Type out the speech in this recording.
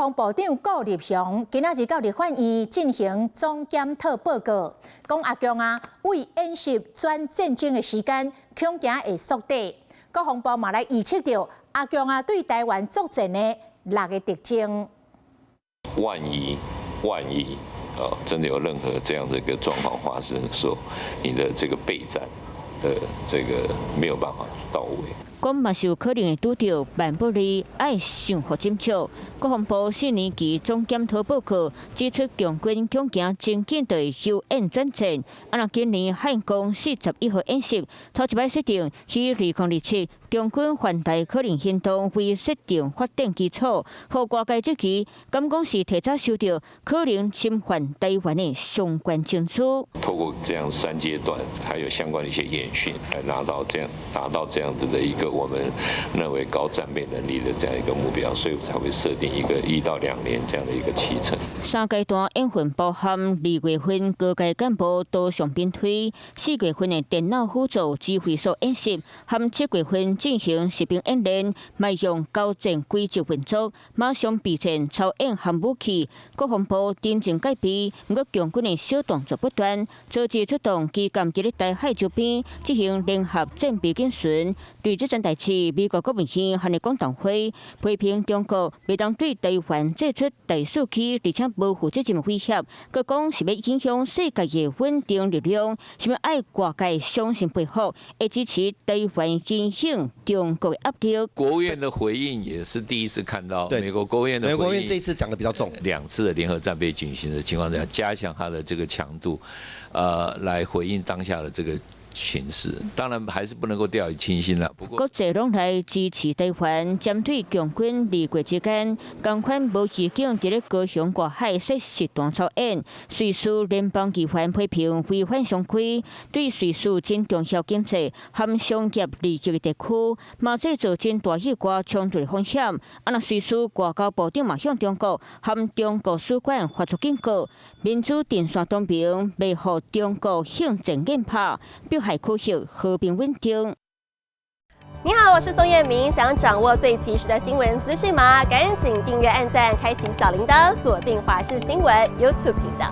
防部长顾立雄今仔日到立法院进行总检讨报告，讲阿强为演习转战争的时间恐惊会缩短。国防部嘛来预测到阿强对台湾作战的6个特征。万一，真的有任何这样的一个状况发生的时候，你的这个备战的这个没有办法到位。讲嘛是有可能会拄到万不利，爱想好斟酌。国防部4年期总检讨报告指出，强军恐惊真紧对休演转战。若今年汉光41号演习，头一摆设定于2027，中军反台可能行动为设定发展基础，互外界这期敢讲是提早收到可能侵犯台湾的相关证书。透过这样3阶段，还有相关的一些演训，来达到这样子的一个我们认为高战备能力的这样一个目标，所以才会设定一个1到2年这样的一个期程。3阶段演训包含2月份高阶干部多上兵推，4月份的电脑辅助指挥所演习，和7月份进行实兵演练，迈向交战规则运作，马上备战操演和武器。国防部真正改变，不过强军的小动作不断，早日出动基舰伫咧台海周边进行联合战备演训。对这件代志，美国国务院和广党会批评中国未当对台湾做出大数据，而且无负责任威胁，佮讲是要影响世界的稳定力量，是要爱外界相信配合，会支持台湾影响中国的压力。国务院的回应也是第一次看到美国国务院的回应，美国国务院这一次讲的比较重，2次的联合战备举行的情况下，加强它的这个强度，来回应当下的这个形势，当然还是不能够掉以轻心了。不过，国际拢来支持台湾，针对强军2月之间，同款无预警伫咧高雄外海设实弹操演，瑞士联邦议员批评违反常规，对瑞士真重要经济和商业利益的地区，嘛制造真大迄寡冲突的风险。若瑞士外交部长嘛向中国和中国使馆发出警告，民主电线当兵，袂互中国向前硬拍。海可惜和平稳定。你好，我是宋彦明。想掌握最及时的新闻资讯吗？赶紧订阅、按赞、开启小铃铛，锁定华视新闻 YouTube 频道。